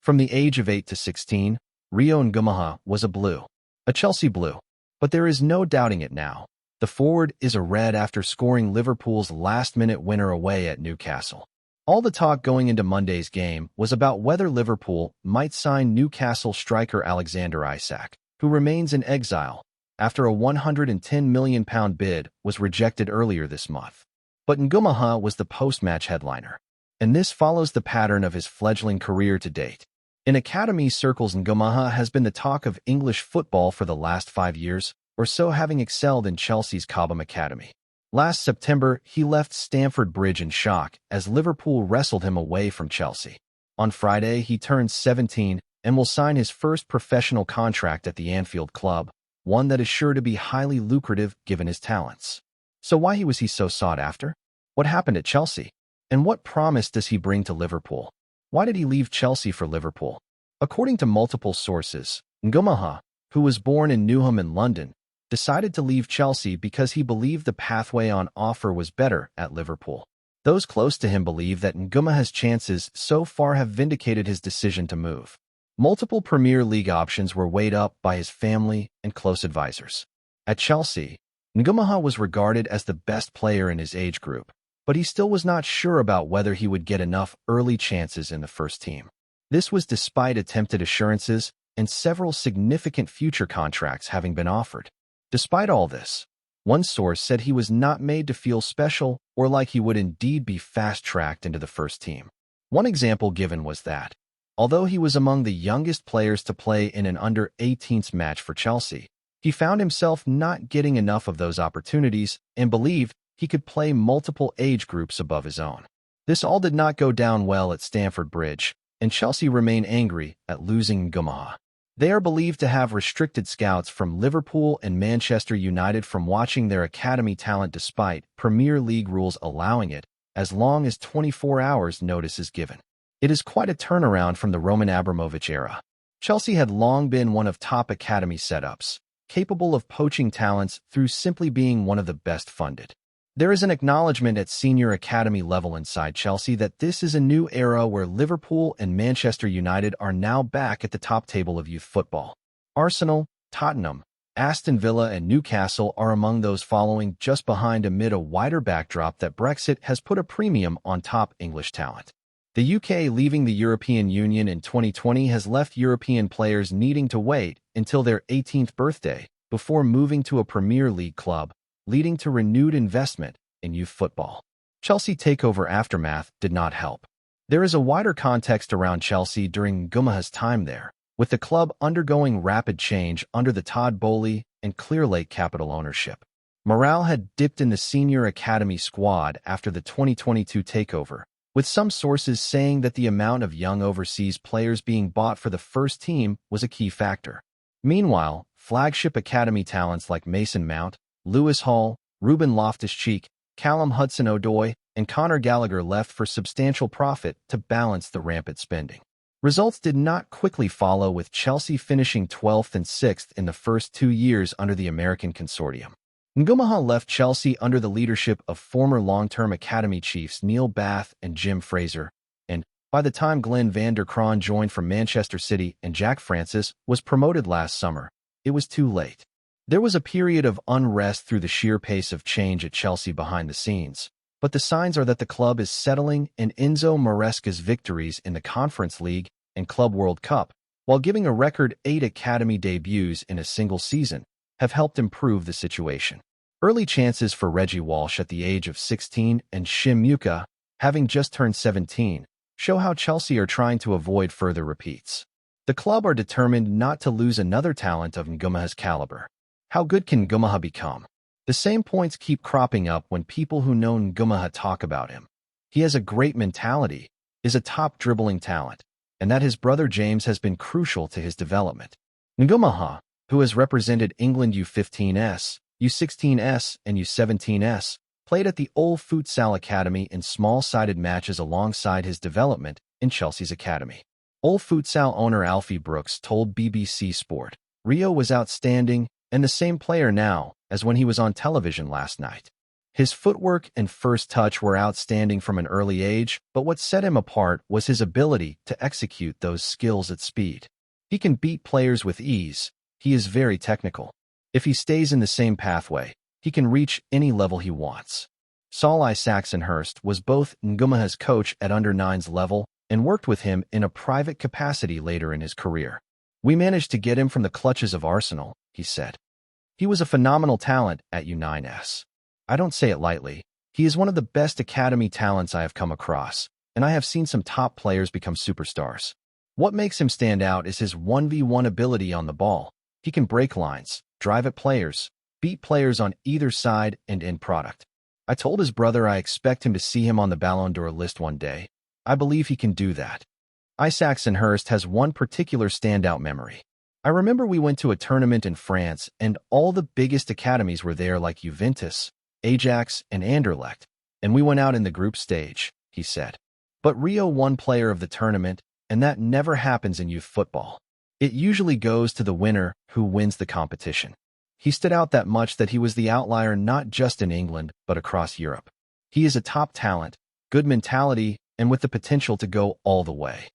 From the age of 8 to 16, Rio Ngumoha was a blue. A Chelsea blue. But there is no doubting it now. The forward is a red after scoring Liverpool's last-minute winner away at Newcastle. All the talk going into Monday's game was about whether Liverpool might sign Newcastle striker Alexander Isak, who remains in exile after a £110 million bid was rejected earlier this month. But Ngumoha was the post-match headliner, and this follows the pattern of his fledgling career to date. In academy circles, Ngumoha has been the talk of English football for the last 5 years or so, having excelled in Chelsea's Cobham Academy. Last September, he left Stamford Bridge in shock as Liverpool wrestled him away from Chelsea. On Friday, he turned 17 and will sign his first professional contract at the Anfield club, one that is sure to be highly lucrative given his talents. So why was he so sought after? What happened at Chelsea? And what promise does he bring to Liverpool? Why did he leave Chelsea for Liverpool? According to multiple sources, Ngumoha, who was born in Newham in London, decided to leave Chelsea because he believed the pathway on offer was better at Liverpool. Those close to him believe that Ngumoha's chances so far have vindicated his decision to move. Multiple Premier League options were weighed up by his family and close advisors. At Chelsea, Ngumoha was regarded as the best player in his age group, but he still was not sure about whether he would get enough early chances in the first team. This was despite attempted assurances and several significant future contracts having been offered. Despite all this, one source said he was not made to feel special or like he would indeed be fast-tracked into the first team. One example given was that, although he was among the youngest players to play in an under-18s match for Chelsea, he found himself not getting enough of those opportunities and believed he could play multiple age groups above his own. This all did not go down well at Stamford Bridge, and Chelsea remain angry at losing Ngumoha. They are believed to have restricted scouts from Liverpool and Manchester United from watching their academy talent despite Premier League rules allowing it as long as 24 hours notice is given. It is quite a turnaround from the Roman Abramovich era. Chelsea had long been one of top academy setups, capable of poaching talents through simply being one of the best funded. There is an acknowledgement at senior academy level inside Chelsea that this is a new era where Liverpool and Manchester United are now back at the top table of youth football. Arsenal, Tottenham, Aston Villa and Newcastle are among those following just behind amid a wider backdrop that Brexit has put a premium on top English talent. The UK leaving the European Union in 2020 has left European players needing to wait until their 18th birthday before moving to a Premier League club, leading to renewed investment in youth football. Chelsea takeover aftermath did not help. There is a wider context around Chelsea during Ngumoha's time there, with the club undergoing rapid change under the Todd Boehly and Clearlake Capital ownership. Morale had dipped in the senior academy squad after the 2022 takeover, with some sources saying that the amount of young overseas players being bought for the first team was a key factor. Meanwhile, flagship academy talents like Mason Mount, Lewis Hall, Ruben Loftus-Cheek, Callum Hudson-Odoi, and Conor Gallagher left for substantial profit to balance the rampant spending. Results did not quickly follow, with Chelsea finishing 12th and 6th in the first 2 years under the American consortium. Ngumoha left Chelsea under the leadership of former long-term academy chiefs Neil Bath and Jim Fraser, and by the time Glenn van der Kraan joined from Manchester City and Jack Francis was promoted last summer, it was too late. There was a period of unrest through the sheer pace of change at Chelsea behind the scenes, but the signs are that the club is settling, and Enzo Maresca's victories in the Conference League and Club World Cup, while giving a record 8 academy debuts in a single season, have helped improve the situation. Early chances for Reggie Walsh at the age of 16 and Shim Muka, having just turned 17, show how Chelsea are trying to avoid further repeats. The club are determined not to lose another talent of Ngumoha's caliber. How good can Ngumoha become? The same points keep cropping up when people who know Ngumoha talk about him. He has a great mentality, is a top dribbling talent, and that his brother James has been crucial to his development. Ngumoha, who has represented England U15s, U16s, and U17s, played at the Old Futsal Academy in small-sided matches alongside his development in Chelsea's academy. Old Futsal owner Alfie Brooks told BBC Sport, "Rio was outstanding and the same player now as when he was on television last night. His footwork and first touch were outstanding from an early age, but what set him apart was his ability to execute those skills at speed. He can beat players with ease. He is very technical. If he stays in the same pathway, he can reach any level he wants. Solly Saxonhurst was both Ngumoha's coach at under-9s level and worked with him in a private capacity later in his career. "We managed to get him from the clutches of Arsenal," he said. "He was a phenomenal talent at U9s. I don't say it lightly. He is one of the best academy talents I have come across, and I have seen some top players become superstars. What makes him stand out is his 1v1 ability on the ball. He can break lines, drive at players, beat players on either side and end product. I told his brother I expect him to see him on the Ballon d'Or list one day. I believe he can do that." Saxonhurst has one particular standout memory. "I remember we went to a tournament in France and all the biggest academies were there like Juventus, Ajax, and Anderlecht, and we went out in the group stage," he said. "But Rio won player of the tournament, and that never happens in youth football. It usually goes to the winner who wins the competition." He stood out that much that he was the outlier not just in England, but across Europe. He is a top talent, good mentality, and with the potential to go all the way.